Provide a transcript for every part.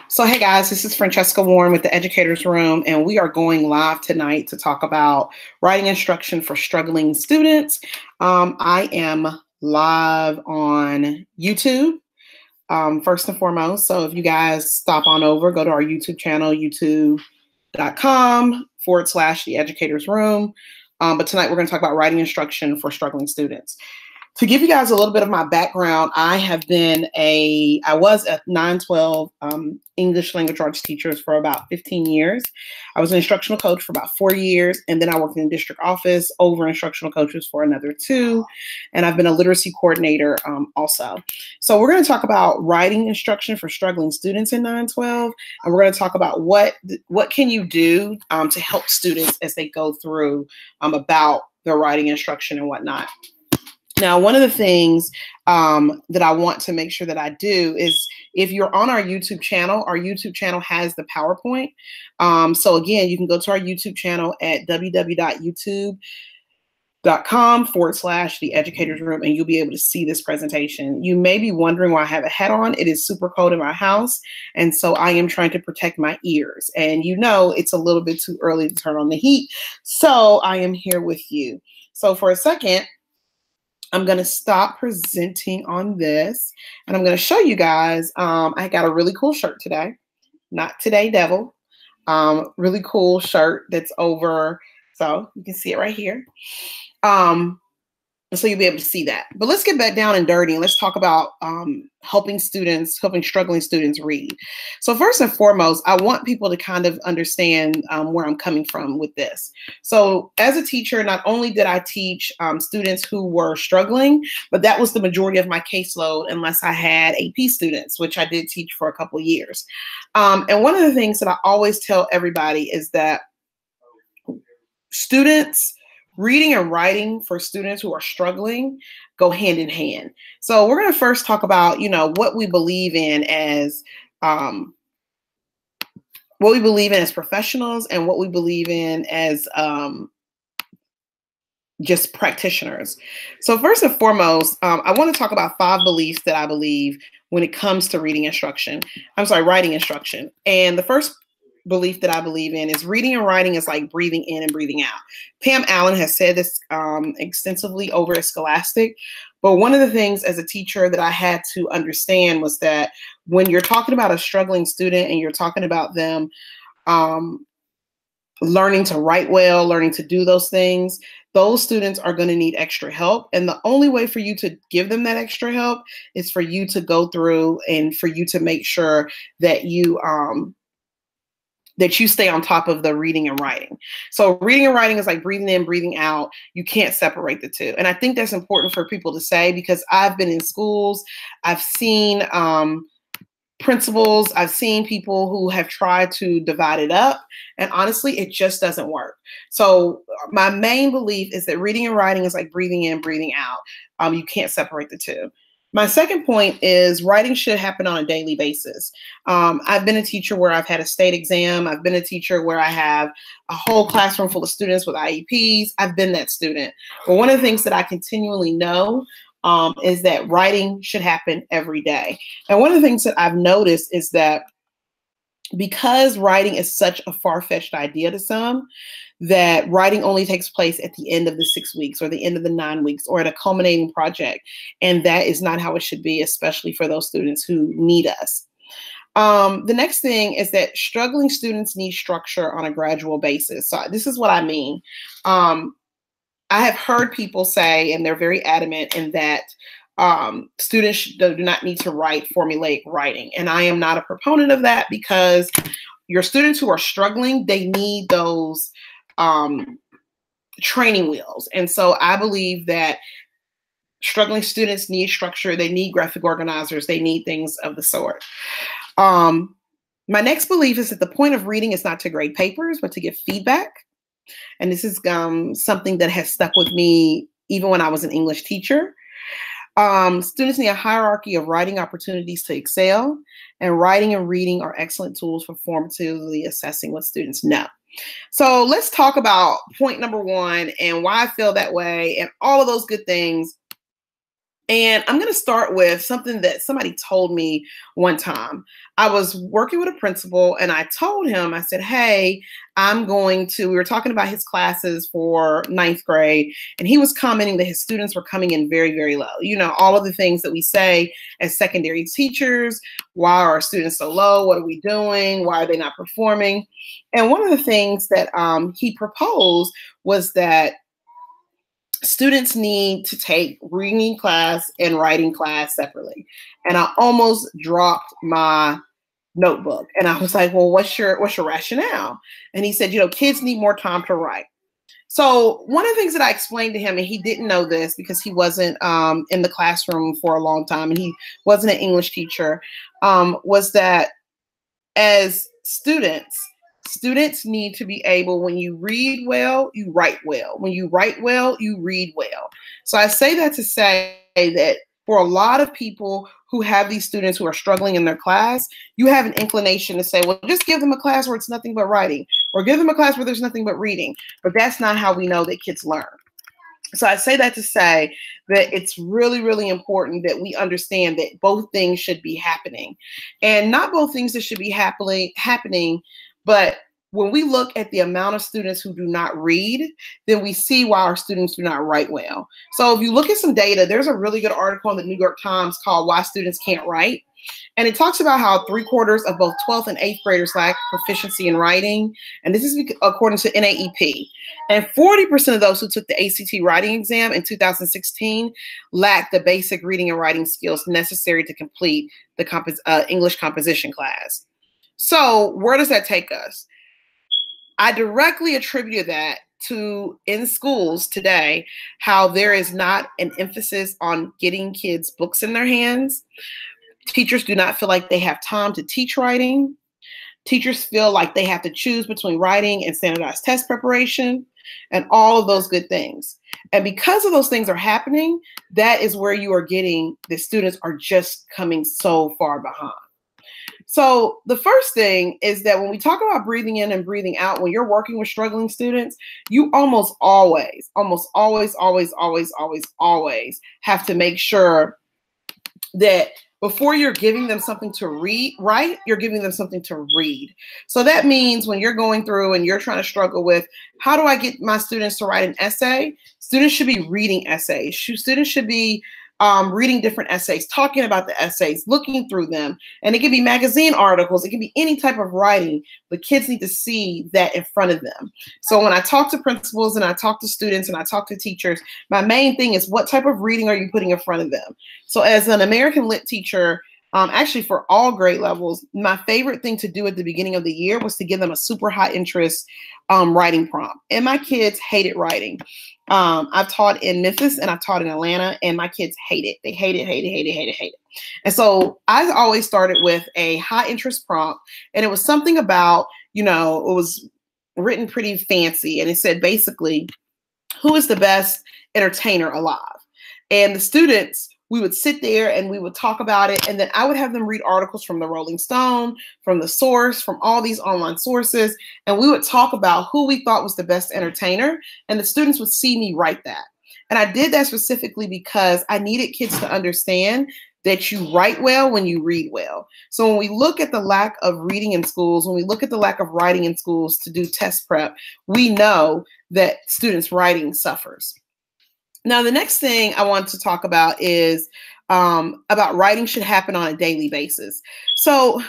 So, hey guys, this is Francesca Warren with the Educators Room, and we are going live tonight to talk about writing instruction for struggling students. I am live on YouTube, first and foremost. So, if you guys stop on over, go to our YouTube channel, youtube.com/The Educators Room. But tonight we're going to talk about writing instruction for struggling students. To give you guys a little bit of my background, I was a 9-12 English language arts teacher for about 15 years. I was an instructional coach for about 4 years, and then I worked in the district office over instructional coaches for another 2, and I've been a literacy coordinator also. So we're going to talk about writing instruction for struggling students in 9-12, and we're going to talk about what can you do to help students as they go through about their writing instruction and whatnot. Now, one of the things that I want to make sure that I do is if you're on our YouTube channel has the PowerPoint. So again, you can go to our YouTube channel at www.youtube.com/The Educators Room, and you'll be able to see this presentation. You may be wondering why I have a hat on. It is super cold in my house, and so I am trying to protect my ears. And you know it's a little bit too early to turn on the heat, so I am here with you. So for a second, I'm going to stop presenting on this, and I'm going to show you guys, I got a really cool shirt today. Not today, devil. Really cool shirt that's over, so you can see it right here. So you'll be able to see that. But let's get back down and dirty, and let's talk about helping struggling students read. So first and foremost, I want people to kind of understand where I'm coming from with this. So as a teacher, not only did I teach students who were struggling, but that was the majority of my caseload unless I had AP students, which I did teach for a couple of years. And one of the things that I always tell everybody is that reading and writing for students who are struggling go hand in hand. So we're going to first talk about, what we believe in as professionals and what we believe in as just practitioners. So first and foremost, I want to talk about 5 beliefs that I believe when it comes to writing instruction. And the first belief that I believe in is reading and writing is like breathing in and breathing out. Pam Allen has said this extensively over at Scholastic, but one of the things as a teacher that I had to understand was that when you're talking about a struggling student and you're talking about them learning to write well, learning to do those things, those students are going to need extra help. And the only way for you to give them that extra help is for you to go through and for you to make sure that you stay on top of the reading and writing. So reading and writing is like breathing in, breathing out. You can't separate the two. And I think that's important for people to say because I've been in schools. I've seen principals. I've seen people who have tried to divide it up. And honestly, it just doesn't work. So my main belief is that reading and writing is like breathing in, breathing out. You can't separate the two. My second point is writing should happen on a daily basis. I've been a teacher where I've had a state exam. I've been a teacher where I have a whole classroom full of students with IEPs. I've been that student. But one of the things that I continually know is that writing should happen every day. And one of the things that I've noticed is that because writing is such a far-fetched idea to some, that writing only takes place at the end of the 6 weeks or the end of the 9 weeks or at a culminating project. And that is not how it should be, especially for those students who need us. The next thing is that struggling students need structure on a gradual basis. So this is what I mean. I have heard people say, and they're very adamant in that students do not need to write formulaic writing. And I am not a proponent of that because your students who are struggling, they need those training wheels. And so I believe that struggling students need structure. They need graphic organizers. They need things of the sort. My next belief is that the point of reading is not to grade papers, but to give feedback. And this is something that has stuck with me even when I was an English teacher. Students need a hierarchy of writing opportunities to excel, and writing and reading are excellent tools for formatively assessing what students know. So let's talk about point number 1 and why I feel that way and all of those good things And I'm going to start with something that somebody told me one time. I was working with a principal and I told him, I said, hey, we were talking about his classes for ninth grade, and he was commenting that his students were coming in very, very low. You know, all of the things that we say as secondary teachers. Why are our students so low? What are we doing? Why are they not performing? And one of the things that he proposed was that students need to take reading class and writing class separately. And I almost dropped my notebook. And I was like, well, what's your rationale? And he said, kids need more time to write. So one of the things that I explained to him, and he didn't know this because he wasn't in the classroom for a long time and he wasn't an English teacher, was that as students need to be able, when you read well, you write well. When you write well, you read well. So I say that to say that for a lot of people who have these students who are struggling in their class, you have an inclination to say, well, just give them a class where it's nothing but writing, or give them a class where there's nothing but reading. But that's not how we know that kids learn. So I say that to say that it's really, really important that we understand that both things should be happening. And not both things that should be happening, but when we look at the amount of students who do not read, then we see why our students do not write well. So if you look at some data, there's a really good article in the New York Times called Why Students Can't Write. And it talks about how 3/4 of both 12th and 8th graders lack proficiency in writing. And this is according to NAEP. And 40% of those who took the ACT writing exam in 2016 lacked the basic reading and writing skills necessary to complete the English composition class. So where does that take us? I directly attribute that to, in schools today, how there is not an emphasis on getting kids books in their hands. Teachers do not feel like they have time to teach writing. Teachers feel like they have to choose between writing and standardized test preparation and all of those good things. And because of those things are happening, that is where you are getting the students are just coming so far behind. So the first thing is that when we talk about breathing in and breathing out, when you're working with struggling students, you almost always have to make sure that before you're giving them something to write, you're giving them something to read. So that means when you're going through and you're trying to struggle with, how do I get my students to write an essay? Students should be reading essays. Students should be reading different essays, talking about the essays, looking through them. And it can be magazine articles. It can be any type of writing. The kids need to see that in front of them. So when I talk to principals and I talk to students and I talk to teachers, my main thing is, what type of reading are you putting in front of them? So as an American Lit teacher, actually for all grade levels, my favorite thing to do at the beginning of the year was to give them a super high interest writing prompt. And my kids hated writing. I've taught in Memphis and I've taught in Atlanta, and my kids hate it. They hate it. And so I always started with a high interest prompt, and it was something about, it was written pretty fancy, and it said basically, who is the best entertainer alive? And the students, we would sit there and we would talk about it. And then I would have them read articles from the Rolling Stone, from The Source, from all these online sources. And we would talk about who we thought was the best entertainer. And the students would see me write that. And I did that specifically because I needed kids to understand that you write well when you read well. So when we look at the lack of reading in schools, when we look at the lack of writing in schools to do test prep, we know that students' writing suffers. Now, the next thing I want to talk about is about writing should happen on a daily basis. So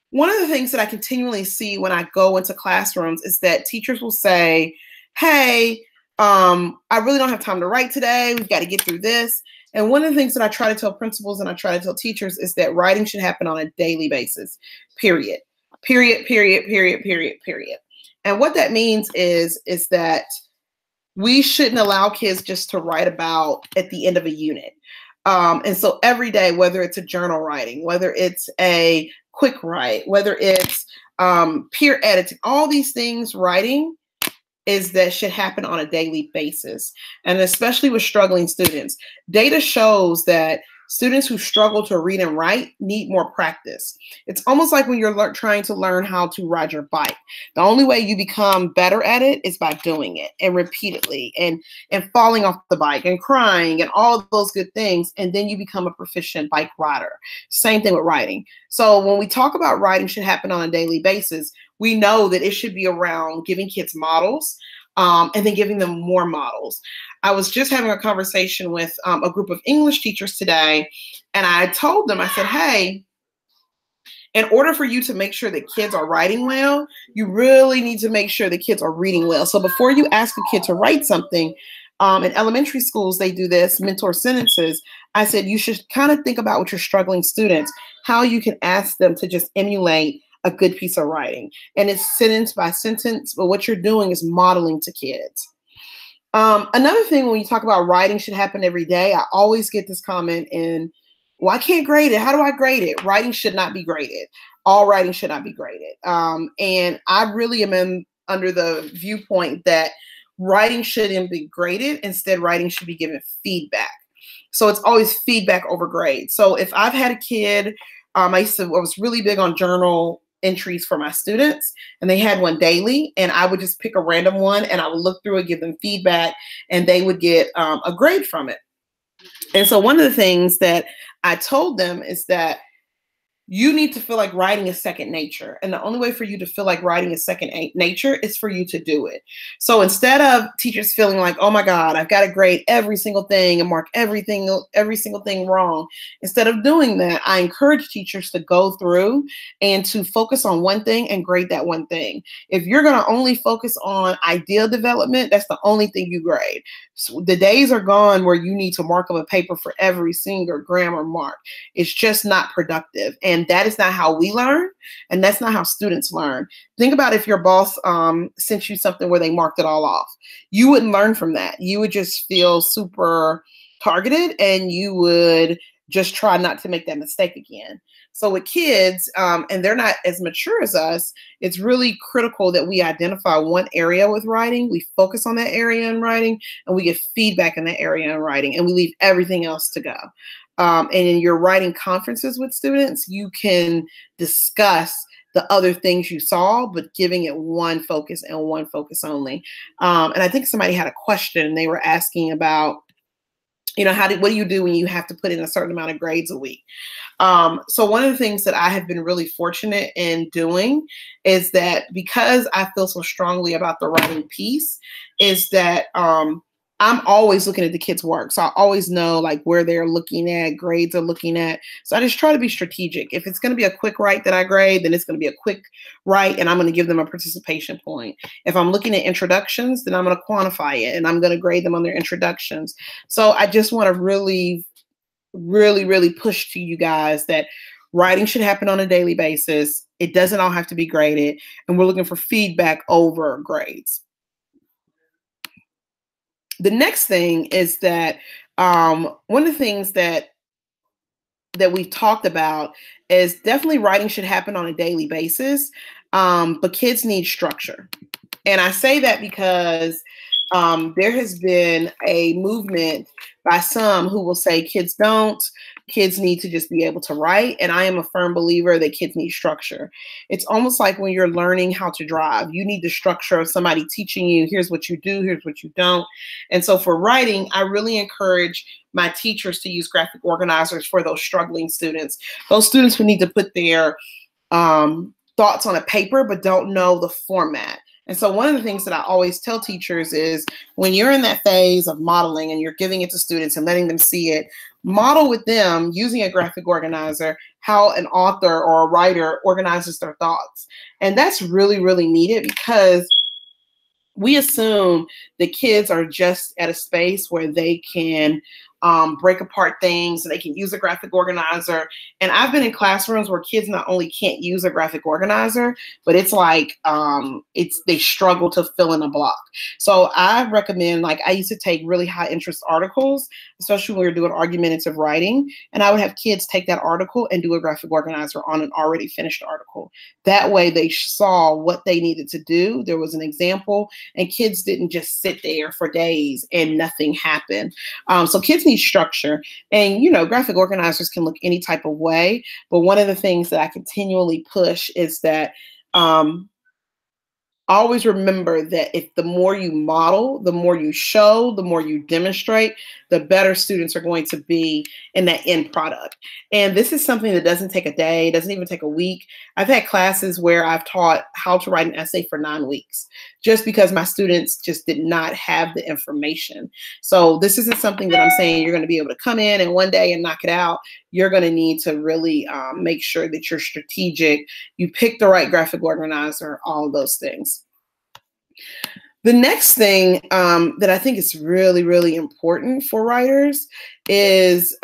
one of the things that I continually see when I go into classrooms is that teachers will say, hey, I really don't have time to write today. We've got to get through this. And one of the things that I try to tell principals and I try to tell teachers is that writing should happen on a daily basis, period. And what that means is that we shouldn't allow kids just to write about at the end of a unit. And so every day, whether it's a journal writing, whether it's a quick write, whether it's peer editing, all these things, writing should happen on a daily basis. And especially with struggling students, data shows that Students who struggle to read and write need more practice. It's almost like when you're trying to learn how to ride your bike. The only way you become better at it is by doing it and repeatedly and falling off the bike and crying and all of those good things. And then you become a proficient bike rider. Same thing with writing. So when we talk about writing should happen on a daily basis, we know that it should be around giving kids models, and then giving them more models. I was just having a conversation with a group of English teachers today, and I told them, I said, hey, in order for you to make sure that kids are writing well, you really need to make sure the kids are reading well. So before you ask a kid to write something, in elementary schools, they do this, mentor sentences. I said, you should kind of think about with your struggling students, how you can ask them to just emulate a good piece of writing. And it's sentence by sentence, but what you're doing is modeling to kids. Another thing when you talk about writing should happen every day, I always get this comment in, well, I can't grade it. How do I grade it? Writing should not be graded. All writing should not be graded. And I really am under the viewpoint that writing shouldn't be graded. Instead, writing should be given feedback. So it's always feedback over grade. So if I've had a kid, I was really big on journal entries for my students, and they had one daily, and I would just pick a random one and I would look through it, give them feedback, and they would get a grade from it. And so one of the things that I told them is that you need to feel like writing is second nature. And the only way for you to feel like writing is second nature is for you to do it. So instead of teachers feeling like, oh my God, I've got to grade every single thing and mark every single thing wrong. Instead of doing that, I encourage teachers to go through and to focus on one thing and grade that one thing. If you're going to only focus on idea development, that's the only thing you grade. So the days are gone where you need to mark up a paper for every single grammar mark. It's just not productive. And that is not how we learn. And that's not how students learn. Think about if your boss sent you something where they marked it all off. You wouldn't learn from that. You would just feel super targeted, and you would just try not to make that mistake again. So with kids, and they're not as mature as us, it's really critical that we identify one area with writing, we focus on that area in writing, and we get feedback in that area in writing, and we leave everything else to go. And in your writing conferences with students, you can discuss the other things you saw, but giving it one focus and one focus only. And I think somebody had a question. They were asking about, you know, what do you do when you have to put in a certain amount of grades a week? So one of the things that I have been really fortunate in doing is that, because I feel so strongly about the writing piece, is that I'm always looking at the kids' work. So I always know like where they're looking at, grades they're looking at. So I just try to be strategic. If it's going to be a quick write that I grade, then it's going to be a quick write, and I'm going to give them a participation point. If I'm looking at introductions, then I'm going to quantify it, and I'm going to grade them on their introductions. So I just want to really push to you guys that writing should happen on a daily basis. It doesn't all have to be graded, and we're looking for feedback over grades. The next thing is that one of the things that we've talked about is definitely writing should happen on a daily basis, but kids need structure. And I say that because there has been a movement by some who will say kids need to just be able to write. And I am a firm believer that kids need structure. It's almost like when you're learning how to drive, you need the structure of somebody teaching you, here's what you do, here's what you don't. And so for writing, I really encourage my teachers to use graphic organizers for those struggling students, those students who need to put their thoughts on a paper but don't know the format. And so one of the things that I always tell teachers is, when you're in that phase of modeling and you're giving it to students and letting them see it, model with them using a graphic organizer how an author or a writer organizes their thoughts. And that's really, really needed, because we assume that kids are just at a space where they can break apart things and they can use a graphic organizer. And I've been in classrooms where kids not only can't use a graphic organizer, but it's like they struggle to fill in a block. So I recommend, like, I used to take really high interest articles, especially when we were doing argumentative writing, and I would have kids take that article and do a graphic organizer on an already finished article. That way they saw what they needed to do. There was an example, and kids didn't just sit there for days and nothing happened. So kids need need structure. And, graphic organizers can look any type of way. But one of the things that I continually push is that always remember that if the more you model, the more you show, the more you demonstrate, the better students are going to be in that end product. And this is something that doesn't take a day, doesn't even take a week. I've had classes where I've taught how to write an essay for 9 weeks just because my students just did not have the information. So this isn't something that I'm saying you're going to be able to come in and one day and knock it out. You're going to need to really make sure that you're strategic, you pick the right graphic organizer, all of those things. The next thing that I think is really, really important for writers is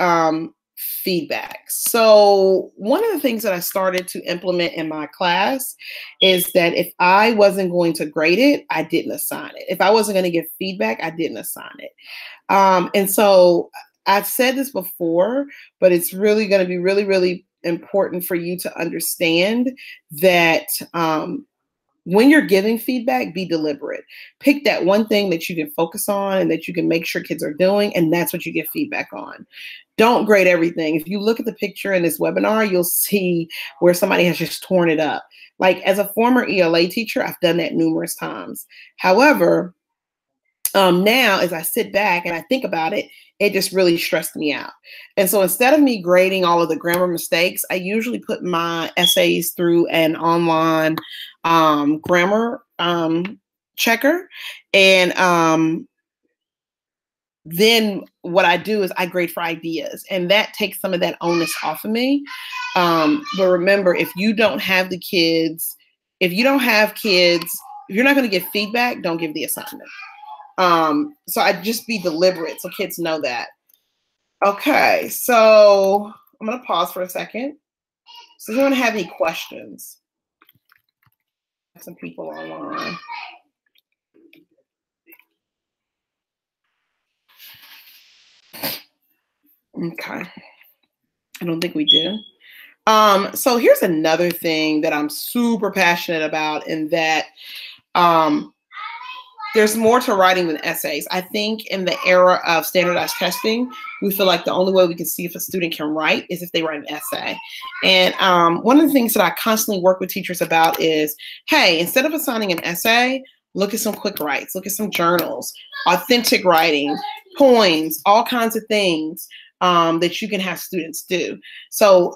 feedback. So one of the things that I started to implement in my class is that if I wasn't going to grade it, I didn't assign it. If I wasn't going to give feedback, I didn't assign it. And so I've said this before, but it's really going to be really, really important for you to understand that when you're giving feedback, be deliberate. Pick that one thing that you can focus on and that you can make sure kids are doing, and that's what you get feedback on. Don't grade everything. If you look at the picture in this webinar, you'll see where somebody has just torn it up. Like, as a former ELA teacher, I've done that numerous times. However, now as I sit back and I think about it, it just really stressed me out. And so instead of me grading all of the grammar mistakes, I usually put my essays through an online grammar checker. And then what I do is I grade for ideas, and that takes some of that onus off of me. But remember, if you don't have the kids, if you're not going to give feedback, don't give the assignment. So I just be deliberate so kids know that. Okay, so I'm going to pause for a second. So, does anyone have any questions? Some people online. Okay. I don't think we do. So here's another thing that I'm super passionate about, in that there's more to writing than essays. I think in the era of standardized testing, we feel like the only way we can see if a student can write is if they write an essay. And one of the things that I constantly work with teachers about is, hey, instead of assigning an essay, look at some quick writes, look at some journals, authentic writing, poems, all kinds of things that you can have students do. So,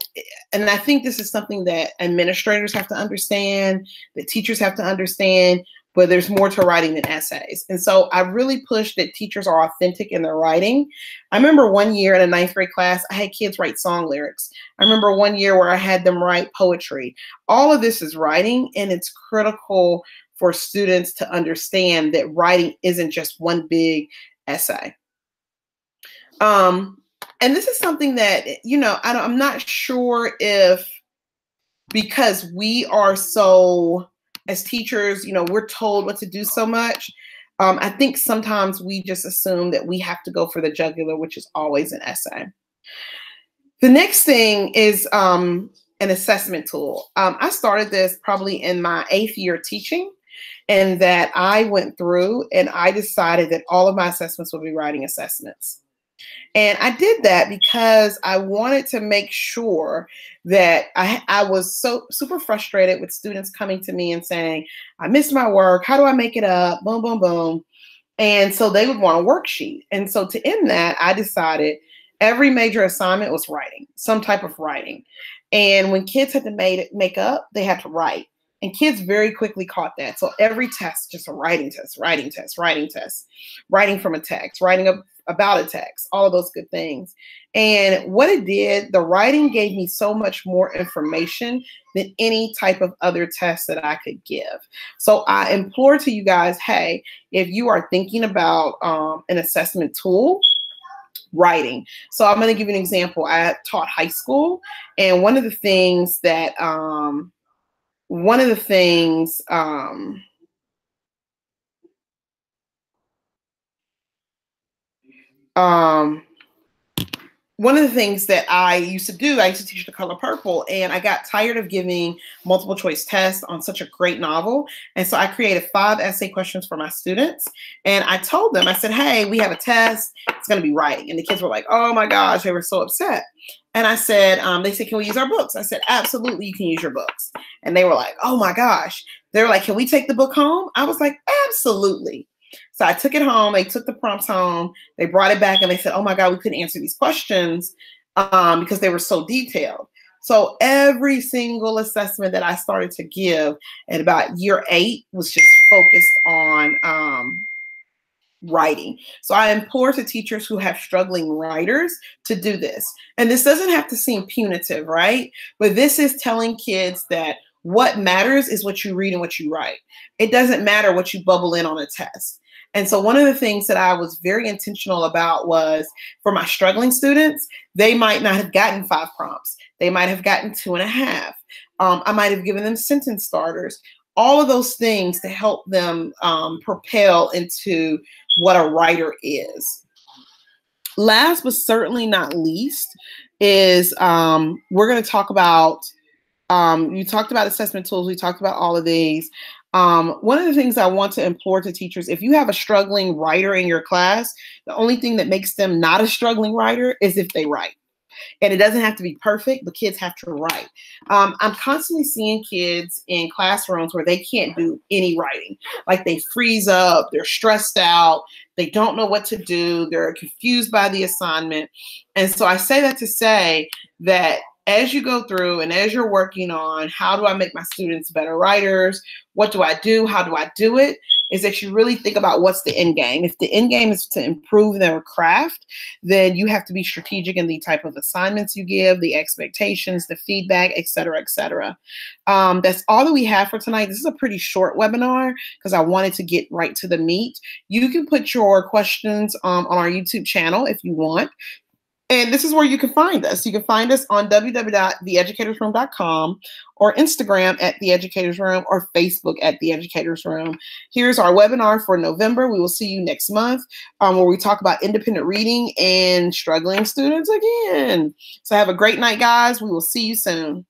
and I think this is something that administrators have to understand, that teachers have to understand, but there's more to writing than essays. And so I really push that teachers are authentic in their writing. I remember one year in a 9th grade class, I had kids write song lyrics. I remember one year where I had them write poetry. All of this is writing, and it's critical for students to understand that writing isn't just one big essay. And this is something that, I'm not sure if, because we are so, as teachers, we're told what to do so much. I think sometimes we just assume that we have to go for the jugular, which is always an essay. The next thing is an assessment tool. I started this probably in my 8th year teaching, and that I went through and I decided that all of my assessments would be writing assessments. And I did that because I wanted to make sure that I was so super frustrated with students coming to me and saying, I missed my work. How do I make it up? Boom, boom, boom. And so they would want a worksheet. And so to end that, I decided every major assignment was writing, some type of writing. And when kids had to make up, they had to write. And kids very quickly caught that. So every test, just a writing test, writing test, writing test, writing from a text, writing about a text, all of those good things. And what it did, the writing gave me so much more information than any type of other test that I could give. So I implore to you guys, hey, if you are thinking about an assessment tool, writing. So I'm going to give you an example. I taught high school, and one of the things that one of the things that I used to do, I used to teach The Color Purple, and I got tired of giving multiple choice tests on such a great novel. And so I created 5 essay questions for my students. And I told them, I said, hey, we have a test. It's going to be writing. And the kids were like, oh my gosh, they were so upset. And I said, they said, can we use our books? I said, absolutely, you can use your books. And they were like, oh my gosh. They were like, can we take the book home? I was like, absolutely. So I took it home. They took the prompts home. They brought it back and they said, oh my God, we couldn't answer these questions because they were so detailed. So every single assessment that I started to give at about year 8 was just focused on writing. So I implore to teachers who have struggling writers to do this. And this doesn't have to seem punitive, right? But this is telling kids that what matters is what you read and what you write. It doesn't matter what you bubble in on a test. And so one of the things that I was very intentional about was for my struggling students, they might not have gotten 5 prompts. They might have gotten 2.5. I might have given them sentence starters, all of those things to help them propel into what a writer is. Last but certainly not least is we're going to talk about, you talked about assessment tools. We talked about all of these. One of the things I want to implore to teachers, if you have a struggling writer in your class, the only thing that makes them not a struggling writer is if they write. And it doesn't have to be perfect. The kids have to write. I'm constantly seeing kids in classrooms where they can't do any writing. Like they freeze up, they're stressed out, they don't know what to do, they're confused by the assignment. And so I say that to say that as you go through and as you're working on how do I make my students better writers, what do I do, how do I do it, is that you really think about what's the end game. If the end game is to improve their craft, then you have to be strategic in the type of assignments you give, the expectations, the feedback, et cetera, et cetera. That's all that we have for tonight. This is a pretty short webinar because I wanted to get right to the meat. You can put your questions on our YouTube channel if you want. And this is where you can find us. You can find us on www.theeducatorsroom.com or Instagram at The Educators Room or Facebook at The Educators Room. Here's our webinar for November. We will see you next month where we talk about independent reading and struggling students again. So have a great night, guys. We will see you soon.